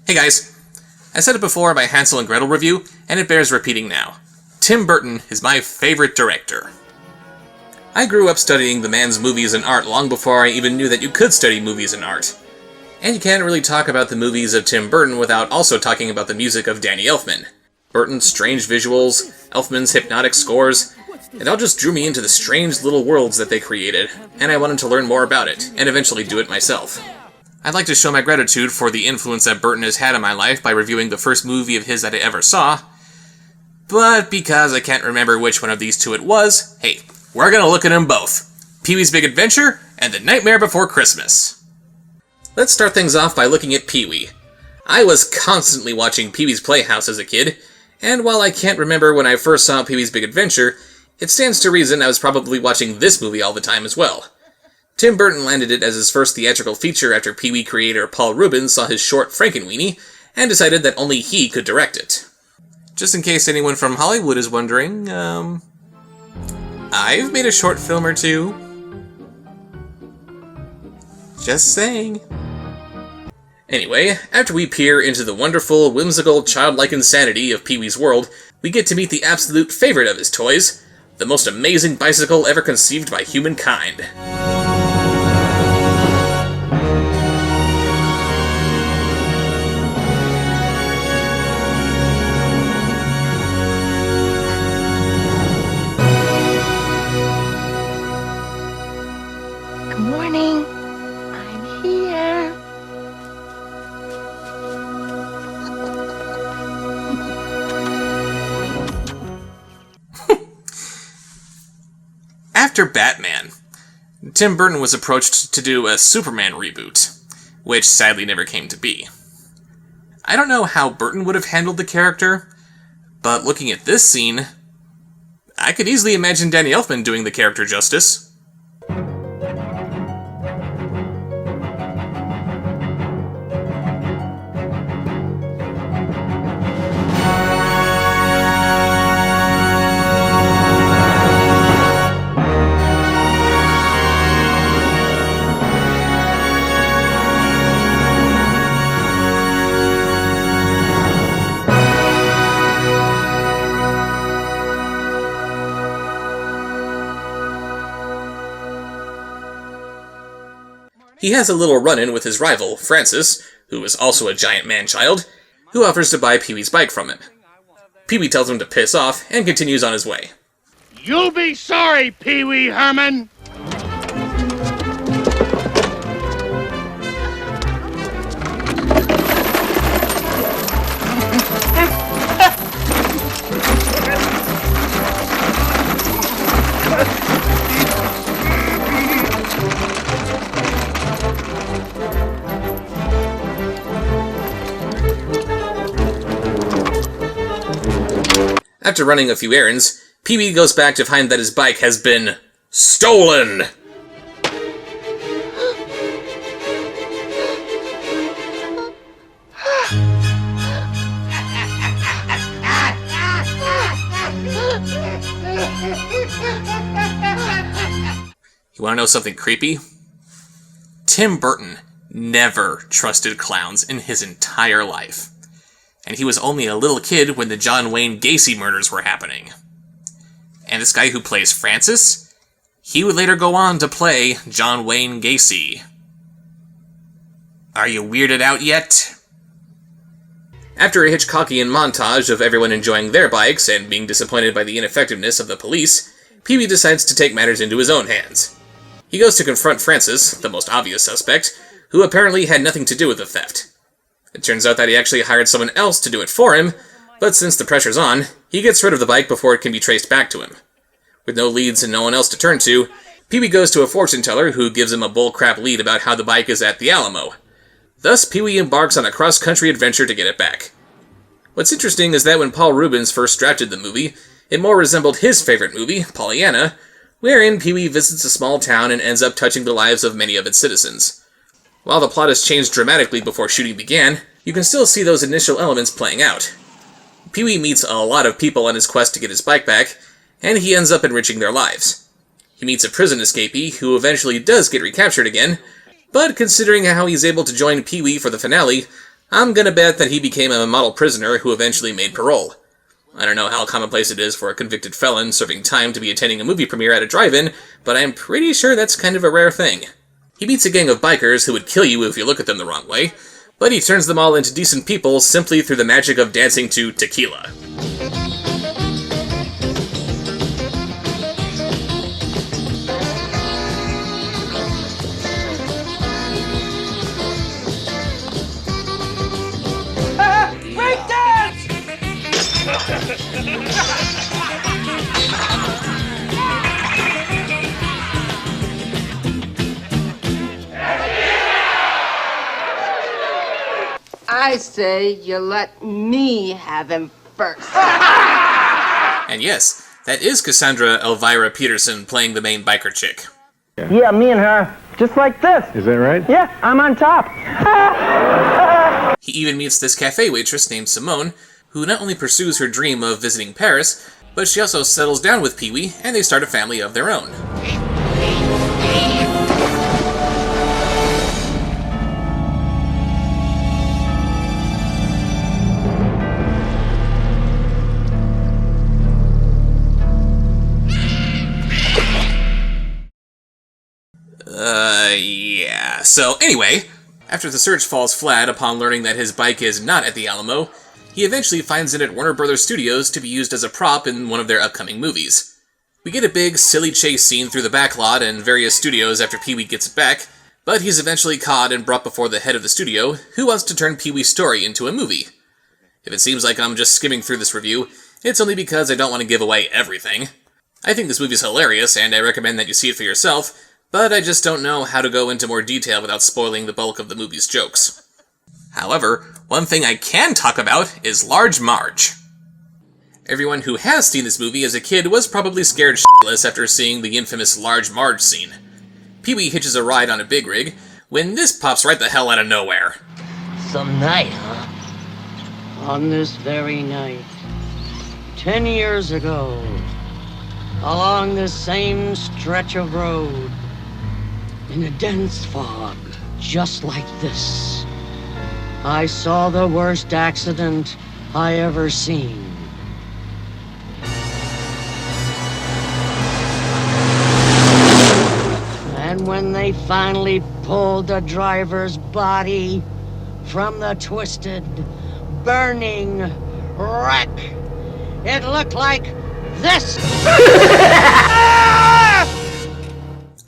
Hey guys, I said it before in my Hansel and Gretel review, and it bears repeating now. Tim Burton is my favorite director. I grew up studying the man's movies and art long before I even knew that you could study movies and art. And you can't really talk about the movies of Tim Burton without also talking about the music of Danny Elfman. Burton's strange visuals, Elfman's hypnotic scores, it all just drew me into the strange little worlds that they created, and I wanted to learn more about it, and eventually do it myself. I'd like to show my gratitude for the influence that Burton has had on my life by reviewing the first movie of his that I ever saw, but because I can't remember which one of these two it was, hey, we're gonna look at them both. Pee-wee's Big Adventure and The Nightmare Before Christmas. Let's start things off by looking at Pee-wee. I was constantly watching Pee-wee's Playhouse as a kid, and while I can't remember when I first saw Pee-wee's Big Adventure, it stands to reason I was probably watching this movie all the time as well. Tim Burton landed it as his first theatrical feature after Pee-wee creator Paul Rubens saw his short Frankenweenie, and decided that only he could direct it. Just in case anyone from Hollywood is wondering, I've made a short film or two. Just saying. Anyway, after we peer into the wonderful, whimsical, childlike insanity of Pee-wee's world, we get to meet the absolute favorite of his toys, the most amazing bicycle ever conceived by humankind. Good morning. I'm here. After Batman, Tim Burton was approached to do a Superman reboot, which sadly never came to be. I don't know how Burton would have handled the character, but looking at this scene, I could easily imagine Danny Elfman doing the character justice. He has a little run-in with his rival, Francis, who is also a giant man-child, who offers to buy Pee-wee's bike from him. Pee-wee tells him to piss off, and continues on his way. You'll be sorry, Pee-wee Herman! After running a few errands, Pee-wee goes back to find that his bike has been stolen! You wanna know something creepy? Tim Burton never trusted clowns in his entire life. And he was only a little kid when the John Wayne Gacy murders were happening. And this guy who plays Francis, he would later go on to play John Wayne Gacy. Are you weirded out yet? After a Hitchcockian montage of everyone enjoying their bikes and being disappointed by the ineffectiveness of the police, Pee-wee decides to take matters into his own hands. He goes to confront Francis, the most obvious suspect, who apparently had nothing to do with the theft. It turns out that he actually hired someone else to do it for him, but since the pressure's on, he gets rid of the bike before it can be traced back to him. With no leads and no one else to turn to, Pee-wee goes to a fortune teller who gives him a bullcrap lead about how the bike is at the Alamo. Thus, Pee-wee embarks on a cross-country adventure to get it back. What's interesting is that when Paul Rubens first drafted the movie, it more resembled his favorite movie, Pollyanna, wherein Pee-wee visits a small town and ends up touching the lives of many of its citizens. While the plot has changed dramatically before shooting began, you can still see those initial elements playing out. Peewee meets a lot of people on his quest to get his bike back, and he ends up enriching their lives. He meets a prison escapee who eventually does get recaptured again, but considering how he's able to join Peewee for the finale, I'm gonna bet that he became a model prisoner who eventually made parole. I don't know how commonplace it is for a convicted felon serving time to be attending a movie premiere at a drive-in, but I'm pretty sure that's kind of a rare thing. He meets a gang of bikers who would kill you if you look at them the wrong way, but he turns them all into decent people simply through the magic of dancing to tequila. I say you let me have him first. And yes, that is Cassandra Elvira Peterson playing the main biker chick. Yeah, me and her, just like this. Is that right? Yeah, I'm on top. He even meets this cafe waitress named Simone, who not only pursues her dream of visiting Paris, but she also settles down with Peewee, and they start a family of their own. Yeah. So anyway, after the search falls flat upon learning that his bike is not at the Alamo, he eventually finds it at Warner Brothers Studios to be used as a prop in one of their upcoming movies. We get a big, silly chase scene through the backlot and various studios after Peewee gets it back, but he's eventually caught and brought before the head of the studio, who wants to turn Peewee's story into a movie. If it seems like I'm just skimming through this review, it's only because I don't want to give away everything. I think this movie's hilarious, and I recommend that you see it for yourself, but I just don't know how to go into more detail without spoiling the bulk of the movie's jokes. However, one thing I can talk about is Large Marge. Everyone who has seen this movie as a kid was probably scared shitless after seeing the infamous Large Marge scene. Peewee hitches a ride on a big rig, when this pops right the hell out of nowhere. Some night, huh? On this very night, 10 years ago, along this same stretch of road, in a dense fog, just like this, I saw the worst accident I ever seen. And when they finally pulled the driver's body from the twisted, burning wreck, it looked like this.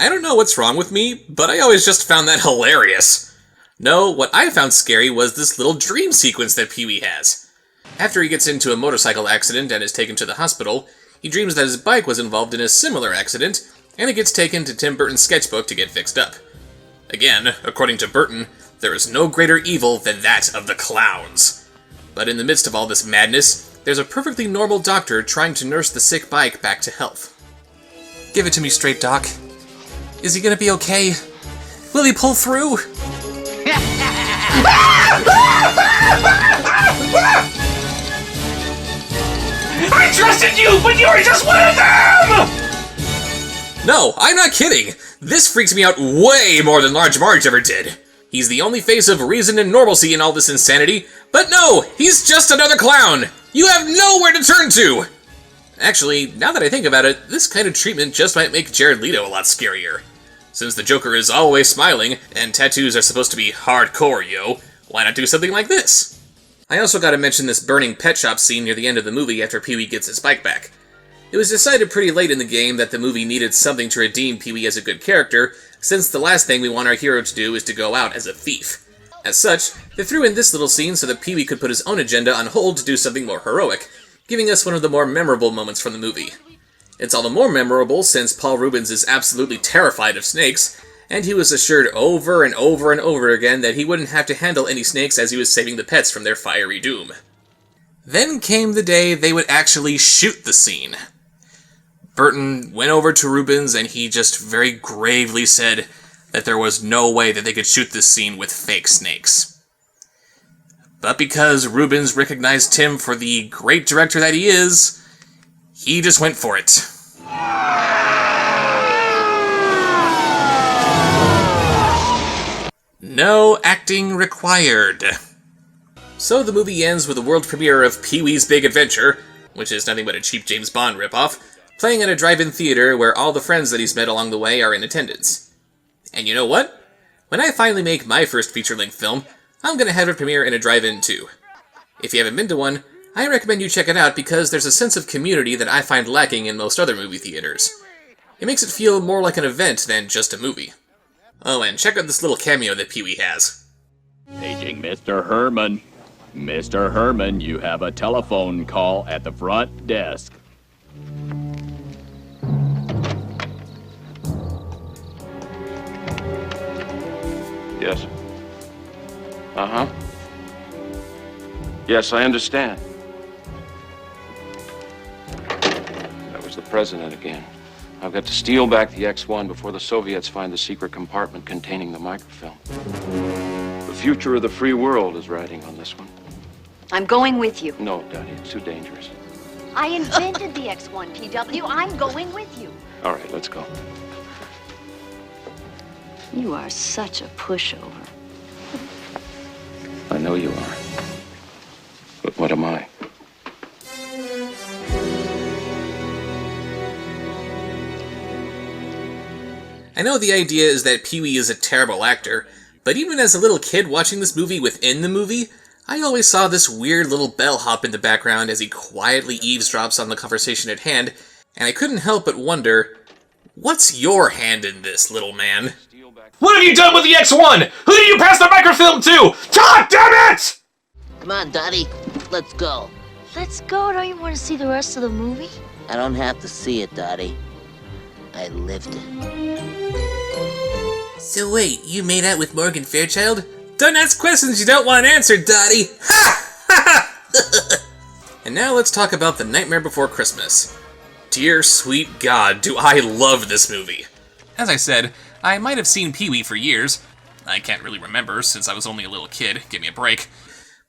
I don't know what's wrong with me, but I always just found that hilarious. No, what I found scary was this little dream sequence that Peewee has. After he gets into a motorcycle accident and is taken to the hospital, he dreams that his bike was involved in a similar accident, and it gets taken to Tim Burton's sketchbook to get fixed up. Again, according to Burton, there is no greater evil than that of the clowns. But in the midst of all this madness, there's a perfectly normal doctor trying to nurse the sick bike back to health. Give it to me straight, Doc. Is he gonna be okay? Will he pull through? I trusted you, but you were just one of them! No, I'm not kidding! This freaks me out way more than Large Marge ever did. He's the only face of reason and normalcy in all this insanity, but no! He's just another clown! You have nowhere to turn to! Actually, now that I think about it, this kind of treatment just might make Jared Leto a lot scarier. Since the Joker is always smiling, and tattoos are supposed to be hardcore, yo, why not do something like this? I also gotta mention this burning pet shop scene near the end of the movie after Peewee gets his bike back. It was decided pretty late in the game that the movie needed something to redeem Peewee as a good character, since the last thing we want our hero to do is to go out as a thief. As such, they threw in this little scene so that Peewee could put his own agenda on hold to do something more heroic, giving us one of the more memorable moments from the movie. It's all the more memorable since Paul Reubens is absolutely terrified of snakes, and he was assured over and over and over again that he wouldn't have to handle any snakes as he was saving the pets from their fiery doom. Then came the day they would actually shoot the scene. Burton went over to Reubens and he just very gravely said that there was no way that they could shoot this scene with fake snakes. But because Reubens recognized Tim for the great director that he is, he just went for it. No acting required. So the movie ends with the world premiere of Pee-wee's Big Adventure, which is nothing but a cheap James Bond ripoff, playing at a drive-in theater where all the friends that he's met along the way are in attendance. And you know what? When I finally make my first feature-length film, I'm gonna have it premiere in a drive-in too. If you haven't been to one, I recommend you check it out because there's a sense of community that I find lacking in most other movie theaters. It makes it feel more like an event than just a movie. Oh, and check out this little cameo that Peewee has. Paging Mr. Herman. Mr. Herman, you have a telephone call at the front desk. Yes. Uh-huh. Yes, I understand. That was the president again. I've got to steal back the X-1 before the Soviets find the secret compartment containing the microfilm. The future of the free world is riding on this one. I'm going with you. No, Daddy, it's too dangerous. I invented the X1, PW. I'm going with you. All right, let's go. You are such a pushover. I know you are. But what am I? I know the idea is that Peewee is a terrible actor, but even as a little kid watching this movie within the movie, I always saw this weird little bellhop in the background as he quietly eavesdrops on the conversation at hand, and I couldn't help but wonder, what's your hand in this, little man? What have you done with the X1? Who did you pass the microfilm to? God damn it! Come on, Dottie. Let's go. Let's go. Don't you want to see the rest of the movie? I don't have to see it, Dottie. I lived it. So wait, you made out with Morgan Fairchild? Don't ask questions you don't want answered, Dottie! Ha! Ha! And now let's talk about The Nightmare Before Christmas. Dear sweet God, do I love this movie! As I said, I might have seen Peewee for years. I can't really remember, since I was only a little kid. Give me a break.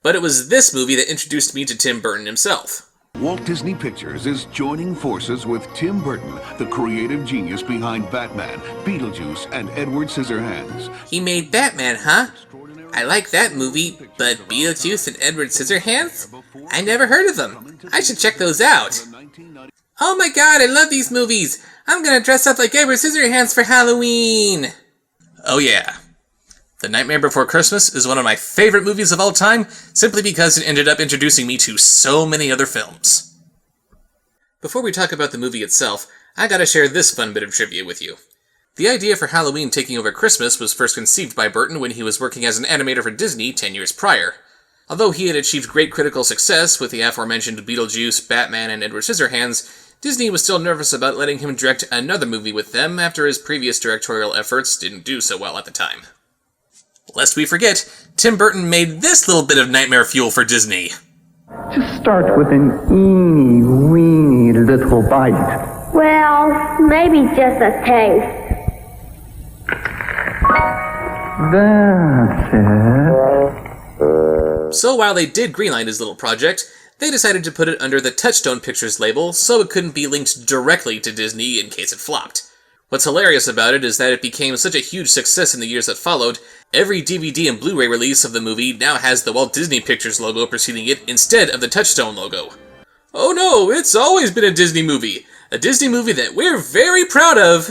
But it was this movie that introduced me to Tim Burton himself. Walt Disney Pictures is joining forces with Tim Burton, the creative genius behind Batman, Beetlejuice, and Edward Scissorhands. He made Batman, huh? I like that movie, but Beetlejuice and Edward Scissorhands? I never heard of them. I should check those out. Oh my god, I love these movies! I'm gonna dress up like Edward Scissorhands for Halloween! Oh yeah. The Nightmare Before Christmas is one of my favorite movies of all time, simply because it ended up introducing me to so many other films. Before we talk about the movie itself, I gotta share this fun bit of trivia with you. The idea for Halloween taking over Christmas was first conceived by Burton when he was working as an animator for Disney 10 years prior. Although he had achieved great critical success with the aforementioned Beetlejuice, Batman, and Edward Scissorhands, Disney was still nervous about letting him direct another movie with them after his previous directorial efforts didn't do so well at the time. Lest we forget, Tim Burton made this little bit of nightmare fuel for Disney. Just start with an eeny-weeny little bite. Well, maybe just a taste. That's it. So while they did greenlight his little project, they decided to put it under the Touchstone Pictures label so it couldn't be linked directly to Disney in case it flopped. What's hilarious about it is that it became such a huge success in the years that followed, every DVD and Blu-ray release of the movie now has the Walt Disney Pictures logo preceding it instead of the Touchstone logo. Oh no, it's always been a Disney movie! A Disney movie that we're very proud of!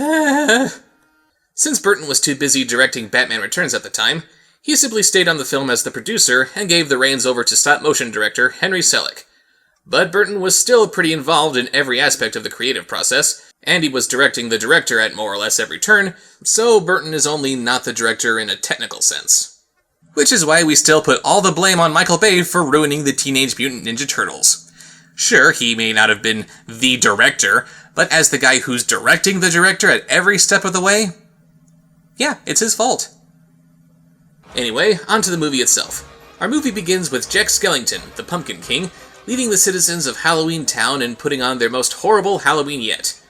Since Burton was too busy directing Batman Returns at the time, he simply stayed on the film as the producer and gave the reins over to stop-motion director Henry Selick. But Burton was still pretty involved in every aspect of the creative process, and he was directing the director at more or less every turn, so Burton is only not the director in a technical sense. Which is why we still put all the blame on Michael Bay for ruining the Teenage Mutant Ninja Turtles. Sure, he may not have been the director, but as the guy who's directing the director at every step of the way, yeah, it's his fault. Anyway, on to the movie itself. Our movie begins with Jack Skellington, the Pumpkin King, leading the citizens of Halloween Town and putting on their most horrible Halloween yet.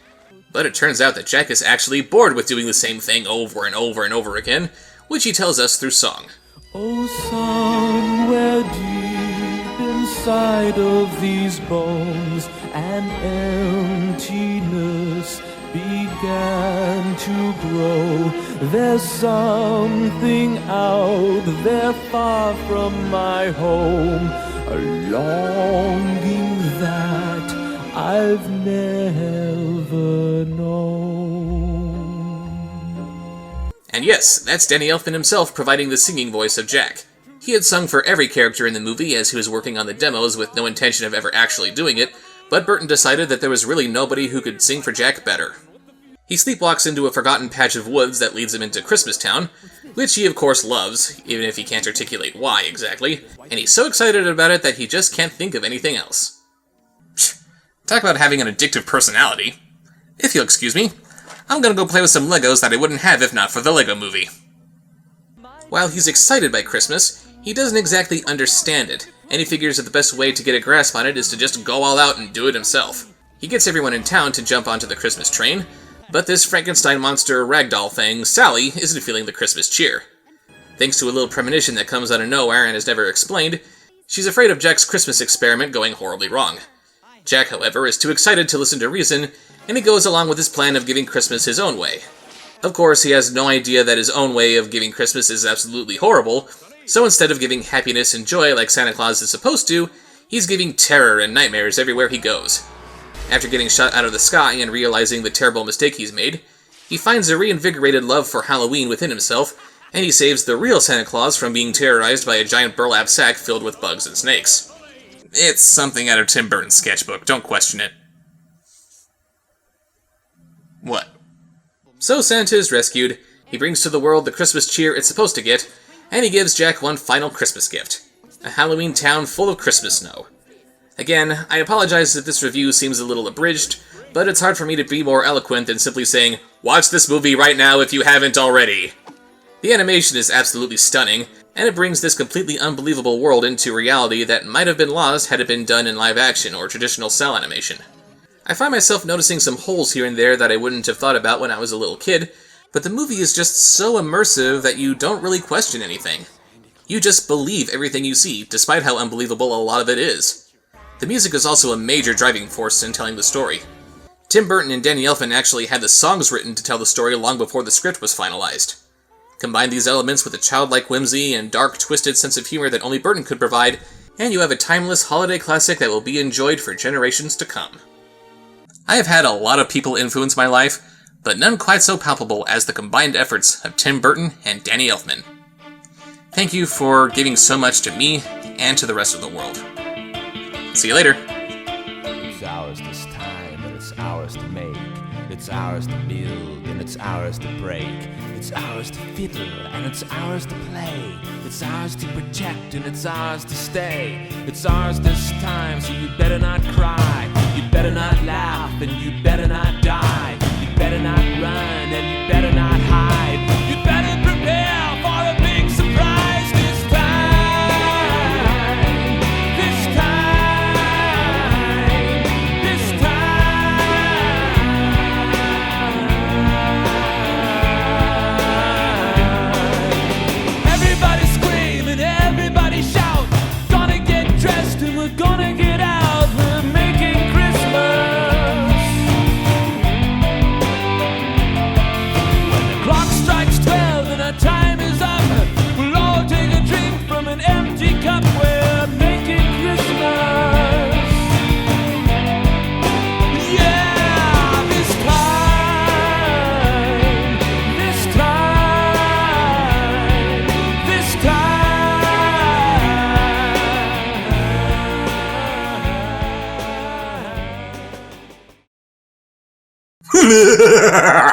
But it turns out that Jack is actually bored with doing the same thing over and over and over again, which he tells us through song. Oh, somewhere deep inside of these bones, an emptiness began to grow. There's something out there far from my home, a longing that I've never known. And yes, that's Danny Elfman himself providing the singing voice of Jack. He had sung for every character in the movie as he was working on the demos with no intention of ever actually doing it, but Burton decided that there was really nobody who could sing for Jack better. He sleepwalks into a forgotten patch of woods that leads him into Christmastown, which he of course loves, even if he can't articulate why exactly, and he's so excited about it that he just can't think of anything else. Talk about having an addictive personality. If you'll excuse me, I'm gonna go play with some Legos that I wouldn't have if not for the Lego Movie. While he's excited by Christmas, he doesn't exactly understand it, and he figures that the best way to get a grasp on it is to just go all out and do it himself. He gets everyone in town to jump onto the Christmas train, but this Frankenstein monster ragdoll thing, Sally, isn't feeling the Christmas cheer. Thanks to a little premonition that comes out of nowhere and is never explained, she's afraid of Jack's Christmas experiment going horribly wrong. Jack, however, is too excited to listen to reason, and he goes along with his plan of giving Christmas his own way. Of course, he has no idea that his own way of giving Christmas is absolutely horrible, so instead of giving happiness and joy like Santa Claus is supposed to, he's giving terror and nightmares everywhere he goes. After getting shot out of the sky and realizing the terrible mistake he's made, he finds a reinvigorated love for Halloween within himself, and he saves the real Santa Claus from being terrorized by a giant burlap sack filled with bugs and snakes. It's something out of Tim Burton's sketchbook, don't question it. What? So Santa is rescued, he brings to the world the Christmas cheer it's supposed to get, and he gives Jack one final Christmas gift. A Halloween town full of Christmas snow. Again, I apologize if this review seems a little abridged, but it's hard for me to be more eloquent than simply saying, watch this movie right now if you haven't already! The animation is absolutely stunning, and it brings this completely unbelievable world into reality that might have been lost had it been done in live action or traditional cell animation. I find myself noticing some holes here and there that I wouldn't have thought about when I was a little kid, but the movie is just so immersive that you don't really question anything. You just believe everything you see, despite how unbelievable a lot of it is. The music is also a major driving force in telling the story. Tim Burton and Danny Elfman actually had the songs written to tell the story long before the script was finalized. Combine these elements with a childlike whimsy and dark, twisted sense of humor that only Burton could provide, and you have a timeless holiday classic that will be enjoyed for generations to come. I have had a lot of people influence my life, but none quite so palpable as the combined efforts of Tim Burton and Danny Elfman. Thank you for giving so much to me and to the rest of the world. See you later. It's ours this time, and it's ours to make. It's ours to build, and it's ours to break. It's ours to fiddle, and it's ours to play. It's ours to protect, and it's ours to stay. It's ours this time, so you better not cry. You better not laugh, and you better not die. You better not run, and you better not hide. You better prepare for a big surprise this time. This time. This time. Everybody scream and everybody shout. Gonna get dressed and we're gonna get out. We're making Christmas. When the clock strikes 12 and our time is up, we'll all take a drink from an empty cup. We're making Christmas. Yeah, this time. This time. This time.